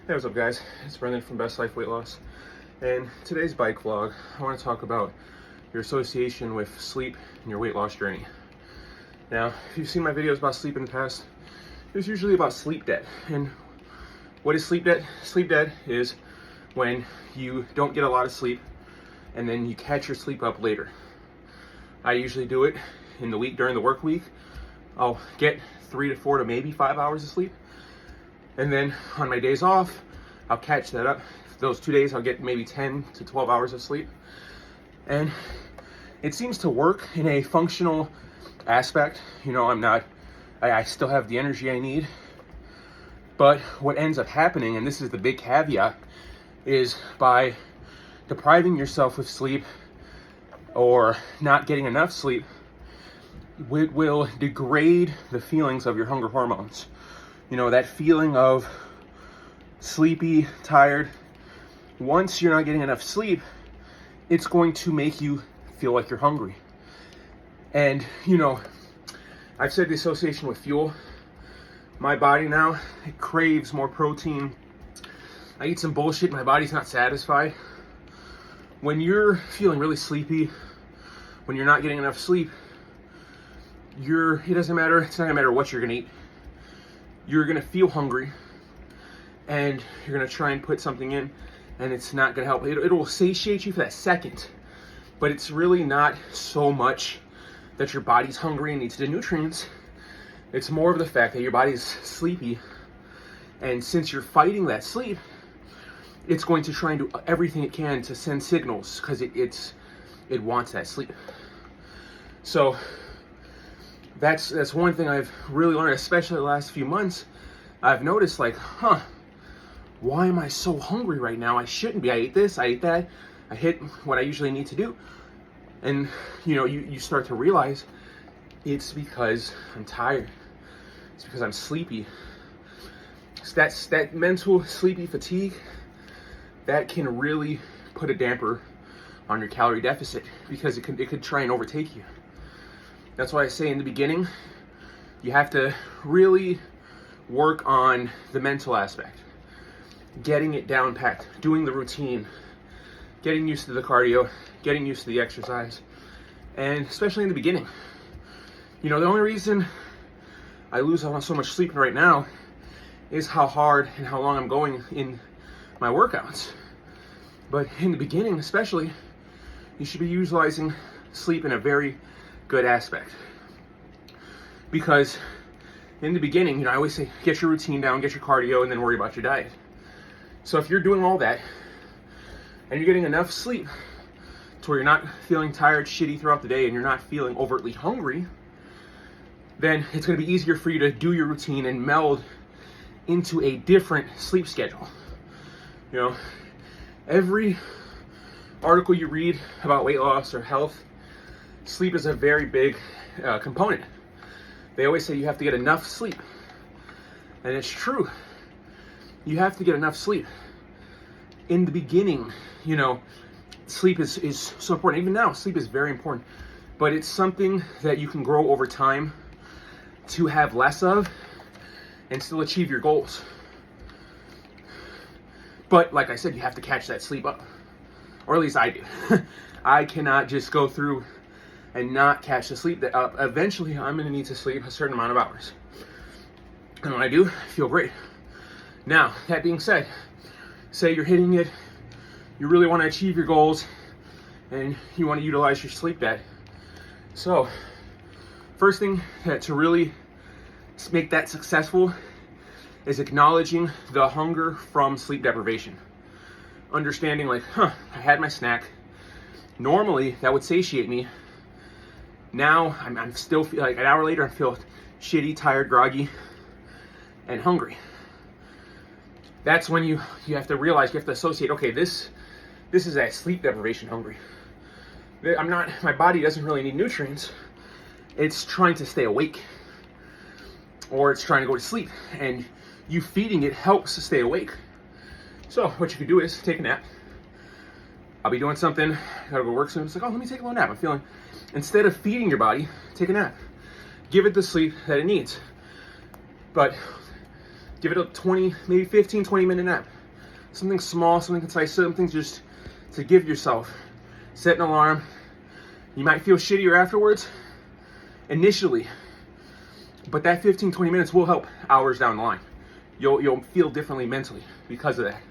Hey, what's up guys? It's Brendan from Best Life Weight Loss. And today's bike vlog, I want to talk about your association with sleep and your weight loss journey. Now, if you've seen my videos about sleep in the past, it was usually about sleep debt. And what is sleep debt? Sleep debt is when you don't get a lot of sleep and then you catch your sleep up later. I usually do it in the week, during the work week. I'll get 3 to 4 to maybe 5 hours of sleep. And then on my days off, I'll catch that up. Those 2 days, I'll get maybe 10 to 12 hours of sleep. And it seems to work in a functional aspect. You know, I still have the energy I need. But what ends up happening, and this is the big caveat, is by depriving yourself of sleep or not getting enough sleep, it will degrade the feelings of your hunger hormones. You know, that feeling of sleepy, tired. Once you're not getting enough sleep, it's going to make you feel like you're hungry. And, you know, I've said the association with fuel. My body now, it craves more protein. I eat some bullshit, my body's not satisfied. When you're feeling really sleepy, when you're not getting enough sleep, it doesn't matter, it's not gonna matter what you're gonna eat. You're gonna feel hungry and you're gonna try and put something in and it's not gonna help. It will satiate you for that second, but it's really not so much that your body's hungry and needs the nutrients. It's more of the fact that your body's sleepy, and since you're fighting that sleep, it's going to try and do everything it can to send signals because it wants that sleep. So that's one thing I've really learned, especially the last few months. I've noticed, like, why am I so hungry right now? I shouldn't be. I ate this, I ate that, I hit what I usually need to do. And, you know, you start to realize it's because I'm tired. It's because I'm sleepy. That's that mental sleepy fatigue that can really put a damper on your calorie deficit because it could try and overtake you. That's why I say in the beginning, you have to really work on the mental aspect, getting it down packed, doing the routine, getting used to the cardio, getting used to the exercise, and especially in the beginning. You know, the only reason I lose so much sleep right now is how hard and how long I'm going in my workouts. But in the beginning, especially, you should be utilizing sleep in a very good aspect. Because in the beginning, you know, I always say, get your routine down, get your cardio, and then worry about your diet. So if you're doing all that, and you're getting enough sleep to where you're not feeling tired, shitty throughout the day, and you're not feeling overtly hungry, then it's going to be easier for you to do your routine and meld into a different sleep schedule. You know, every article you read about weight loss or health, sleep is a very big component. They always say you have to get enough sleep. And it's true. You have to get enough sleep. In the beginning, you know, sleep is so important. Even now, sleep is very important. But it's something that you can grow over time to have less of and still achieve your goals. But like I said, you have to catch that sleep up. Or at least I do. I cannot just go through and not catch the sleep up. Eventually, I'm going to need to sleep a certain amount of hours. And when I do, I feel great. Now, that being said, say you're hitting it, you really want to achieve your goals, and you want to utilize your sleep debt. So, first thing to really make that successful is acknowledging the hunger from sleep deprivation. Understanding, like, I had my snack. Normally, that would satiate me. Now, I'm still, like, an hour later, I feel shitty, tired, groggy, and hungry. That's when you have to realize, you have to associate, okay, this is that sleep deprivation hungry. My body doesn't really need nutrients. It's trying to stay awake. Or it's trying to go to sleep. And you feeding it helps to stay awake. So what you could do is take a nap. I'll be doing something, gotta go work soon. It's like, oh, let me take a little nap. I'm feeling, instead of feeding your body, take a nap. Give it the sleep that it needs. But give it a 20, maybe 15, 20 minute nap. Something small, something concise, something just to give yourself. Set an alarm. You might feel shittier afterwards, initially, but that 15-20 minutes will help hours down the line. You'll feel differently mentally because of that.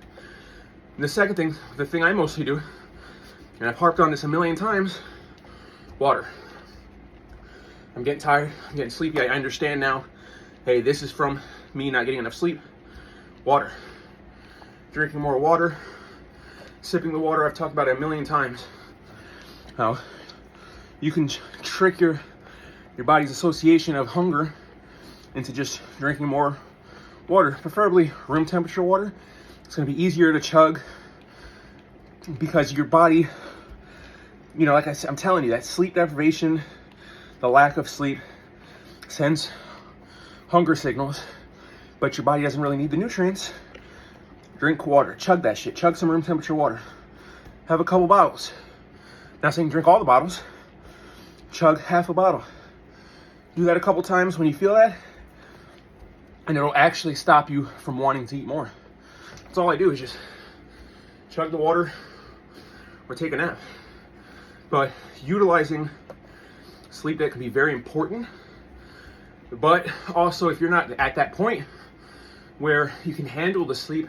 And the second thing, the thing I mostly do, and I've harped on this a million times, water. I'm getting tired, I'm getting sleepy, I understand now, hey, this is from me not getting enough sleep. Water. Drinking more water, sipping the water, I've talked about it a million times. How you can trick your body's association of hunger into just drinking more water, preferably room temperature water. It's gonna be easier to chug because your body, you know, like I said, I'm telling you, that sleep deprivation, the lack of sleep sends hunger signals, but your body doesn't really need the nutrients. Drink water, chug that shit, chug some room temperature water. Have a couple bottles. Not saying drink all the bottles, chug half a bottle. Do that a couple times when you feel that, and it'll actually stop you from wanting to eat more. That's all I do is just chug the water or take a nap. But utilizing sleep debt can be very important. But also, if you're not at that point where you can handle the sleep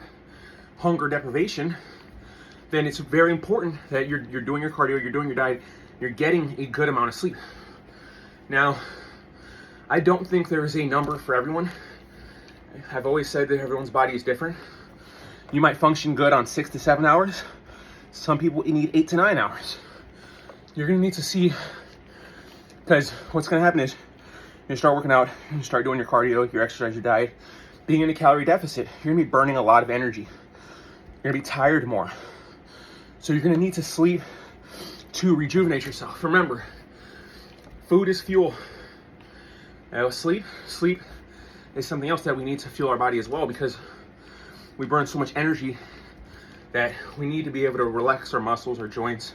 hunger deprivation, then it's very important that you're doing your cardio, you're doing your diet, you're getting a good amount of sleep. Now, I don't think there is a number for everyone. I've always said that everyone's body is different. You might function good on 6 to 7 hours. Some people need 8 to 9 hours. You're gonna need to see, because what's gonna happen is you start working out, you start doing your cardio, your exercise, your diet, being in a calorie deficit, you're gonna be burning a lot of energy. You're gonna be tired more. So you're gonna need to sleep to rejuvenate yourself. Remember, food is fuel. Sleep is something else that we need to fuel our body as well, because we burn so much energy that we need to be able to relax our muscles, our joints,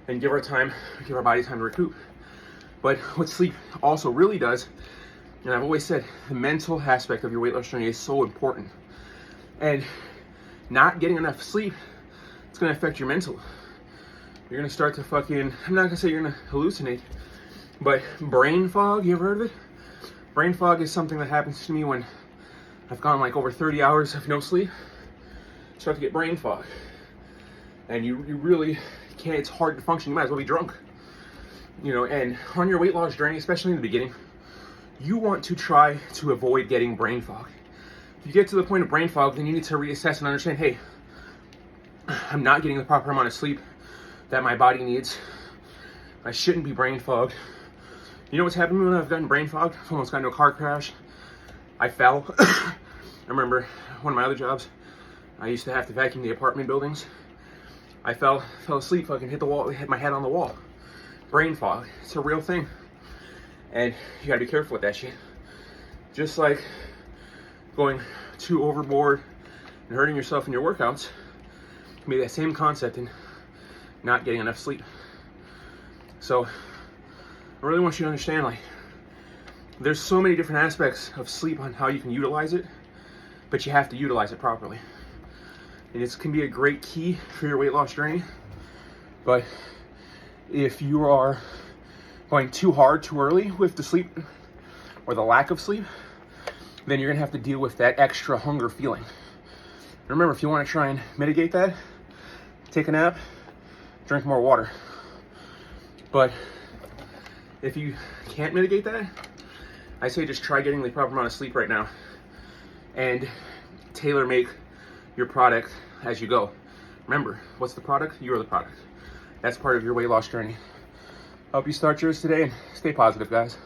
and give our body time to recoup. But what sleep also really does, and I've always said, the mental aspect of your weight loss journey is so important. And not getting enough sleep, it's gonna affect your mental. You're gonna start to I'm not gonna say you're gonna hallucinate, but brain fog, you ever heard of it? Brain fog is something that happens to me when I've gone like over 30 hours of no sleep. You start to get brain fog. And you really can't, it's hard to function, you might as well be drunk. You know, and on your weight loss journey, especially in the beginning, you want to try to avoid getting brain fog. If you get to the point of brain fog, then you need to reassess and understand, hey, I'm not getting the proper amount of sleep that my body needs. I shouldn't be brain fogged. You know what's happened to me when I've gotten brain fogged? I've almost got into a car crash. I fell. I remember one of my other jobs, I used to have to vacuum the apartment buildings. I fell asleep, fucking hit the wall, hit my head on the wall. Brain fog, it's a real thing. And you gotta be careful with that shit. Just like going too overboard and hurting yourself in your workouts, can be that same concept in not getting enough sleep. So I really want you to understand, like, there's so many different aspects of sleep on how you can utilize it, but you have to utilize it properly. And it can be a great key for your weight loss journey. But if you are going too hard too early with the sleep or the lack of sleep, then you're gonna have to deal with that extra hunger feeling. Remember, if you want to try and mitigate that, take a nap, drink more water. But if you can't mitigate that, I say just try getting the proper amount of sleep right now and tailor make your product as you go. Remember, what's the product? You're the product. That's part of your weight loss journey. Hope you start yours today and stay positive, guys.